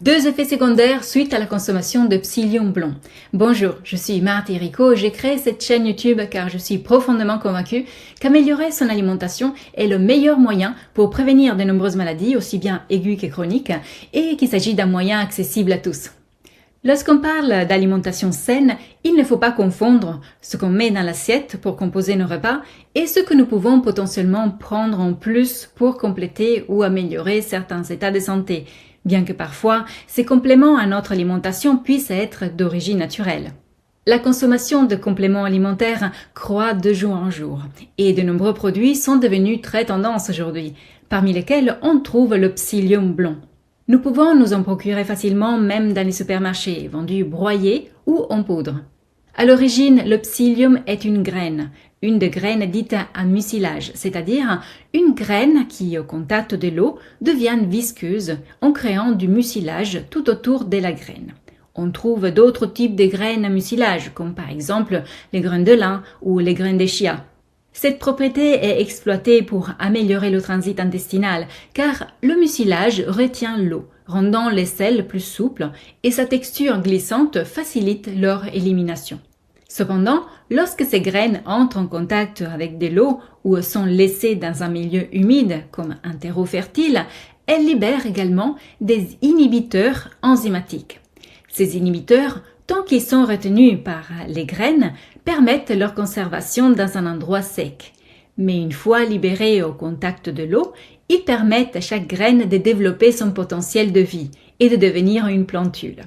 Deux effets secondaires suite à la consommation de psyllium blond. Bonjour, je suis Marthe Rico et j'ai créé cette chaîne YouTube car je suis profondément convaincue qu'améliorer son alimentation est le meilleur moyen pour prévenir de nombreuses maladies, aussi bien aiguës que chroniques, et qu'il s'agit d'un moyen accessible à tous. Lorsqu'on parle d'alimentation saine, il ne faut pas confondre ce qu'on met dans l'assiette pour composer nos repas et ce que nous pouvons potentiellement prendre en plus pour compléter ou améliorer certains états de santé, bien que parfois ces compléments à notre alimentation puissent être d'origine naturelle. La consommation de compléments alimentaires croît de jour en jour et de nombreux produits sont devenus très tendance aujourd'hui, parmi lesquels on trouve le psyllium blond. Nous pouvons nous en procurer facilement même dans les supermarchés, vendus broyés ou en poudre. À l'origine, le psyllium est une des graines dites à mucilage, c'est-à-dire une graine qui, au contact de l'eau, devient visqueuse en créant du mucilage tout autour de la graine. On trouve d'autres types de graines à mucilage, comme par exemple les graines de lin ou les graines de chia. Cette propriété est exploitée pour améliorer le transit intestinal, car le mucilage retient l'eau, rendant les selles plus souples et sa texture glissante facilite leur élimination. Cependant, lorsque ces graines entrent en contact avec de l'eau ou sont laissées dans un milieu humide comme un terreau fertile, elles libèrent également des inhibiteurs enzymatiques. Ces inhibiteurs, tant qu'ils sont retenus par les graines, permettent leur conservation dans un endroit sec. Mais une fois libérés au contact de l'eau, ils permettent à chaque graine de développer son potentiel de vie et de devenir une plantule.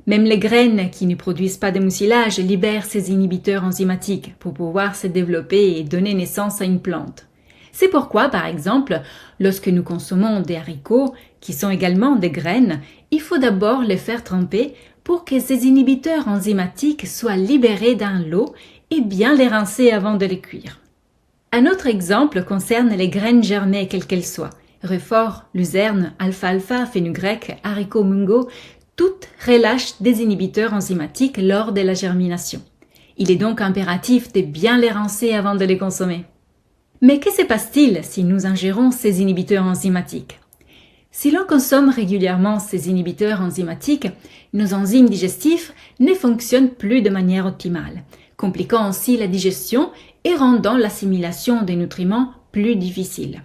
Même les graines qui ne produisent pas de mucilage libèrent ces inhibiteurs enzymatiques pour pouvoir se développer et donner naissance à une plante. C'est pourquoi, par exemple, lorsque nous consommons des haricots, qui sont également des graines, il faut d'abord les faire tremper pour que ces inhibiteurs enzymatiques soient libérés dans l'eau et bien les rincer avant de les cuire. Un autre exemple concerne les graines germées quelles qu'elles soient. Réfort, luzerne, alfalfa, fenugrec, haricots mungo, toutes relâchent des inhibiteurs enzymatiques lors de la germination. Il est donc impératif de bien les rincer avant de les consommer. Mais que se passe-t-il si nous ingérons ces inhibiteurs enzymatiques ? Si l'on consomme régulièrement ces inhibiteurs enzymatiques, nos enzymes digestifs ne fonctionnent plus de manière optimale, compliquant ainsi la digestion et rendant l'assimilation des nutriments plus difficile.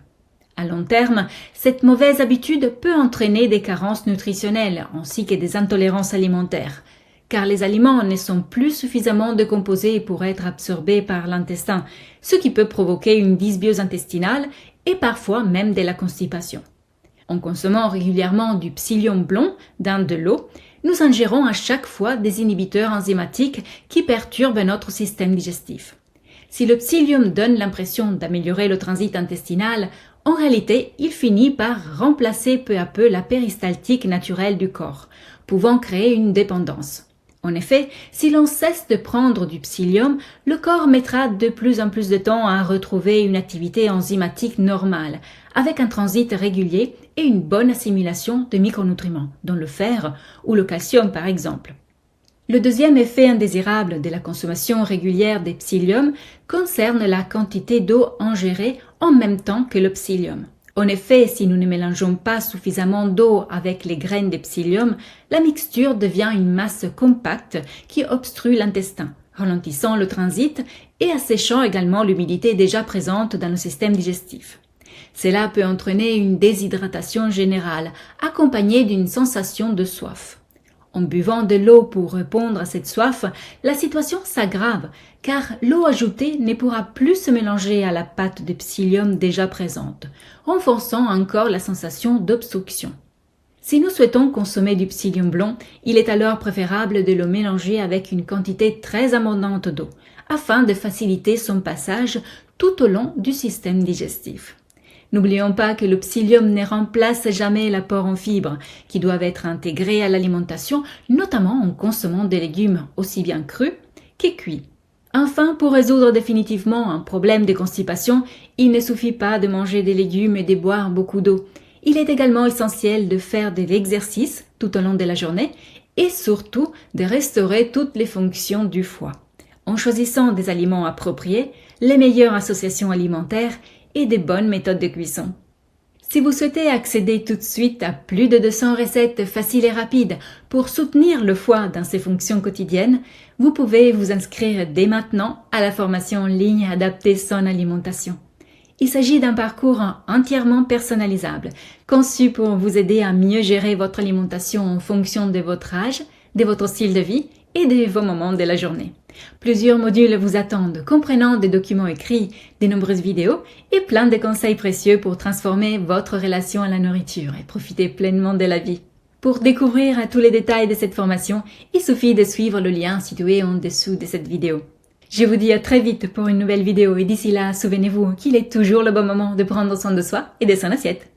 À long terme, cette mauvaise habitude peut entraîner des carences nutritionnelles ainsi que des intolérances alimentaires, car les aliments ne sont plus suffisamment décomposés pour être absorbés par l'intestin, ce qui peut provoquer une dysbiose intestinale et parfois même de la constipation. En consommant régulièrement du psyllium blond dans de l'eau, nous ingérons à chaque fois des inhibiteurs enzymatiques qui perturbent notre système digestif. Si le psyllium donne l'impression d'améliorer le transit intestinal, en réalité, il finit par remplacer peu à peu la péristaltique naturelle du corps, pouvant créer une dépendance. En effet, si l'on cesse de prendre du psyllium, le corps mettra de plus en plus de temps à retrouver une activité enzymatique normale, avec un transit régulier et une bonne assimilation de micronutriments, dont le fer ou le calcium par exemple. Le deuxième effet indésirable de la consommation régulière des psyllium concerne la quantité d'eau ingérée en même temps que le psyllium. En effet, si nous ne mélangeons pas suffisamment d'eau avec les graines de psyllium, la mixture devient une masse compacte qui obstrue l'intestin, ralentissant le transit et asséchant également l'humidité déjà présente dans le système digestif. Cela peut entraîner une déshydratation générale, accompagnée d'une sensation de soif. En buvant de l'eau pour répondre à cette soif, la situation s'aggrave, car l'eau ajoutée ne pourra plus se mélanger à la pâte de psyllium déjà présente, renforçant encore la sensation d'obstruction. Si nous souhaitons consommer du psyllium blond, il est alors préférable de le mélanger avec une quantité très abondante d'eau, afin de faciliter son passage tout au long du système digestif. N'oublions pas que le psyllium ne remplace jamais l'apport en fibres, qui doivent être intégrés à l'alimentation, notamment en consommant des légumes aussi bien crus que cuits. Enfin, pour résoudre définitivement un problème de constipation, il ne suffit pas de manger des légumes et de boire beaucoup d'eau. Il est également essentiel de faire de l'exercice tout au long de la journée et surtout de restaurer toutes les fonctions du foie. En choisissant des aliments appropriés, les meilleures associations alimentaires et des bonnes méthodes de cuisson. Si vous souhaitez accéder tout de suite à plus de 200 recettes faciles et rapides pour soutenir le foie dans ses fonctions quotidiennes, vous pouvez vous inscrire dès maintenant à la formation en ligne Adapter son alimentation. Il s'agit d'un parcours entièrement personnalisable, conçu pour vous aider à mieux gérer votre alimentation en fonction de votre âge, de votre style de vie et de vos moments de la journée. Plusieurs modules vous attendent, comprenant des documents écrits, de nombreuses vidéos et plein de conseils précieux pour transformer votre relation à la nourriture et profiter pleinement de la vie. Pour découvrir tous les détails de cette formation, il suffit de suivre le lien situé en dessous de cette vidéo. Je vous dis à très vite pour une nouvelle vidéo et d'ici là, souvenez-vous qu'il est toujours le bon moment de prendre soin de soi et de son assiette.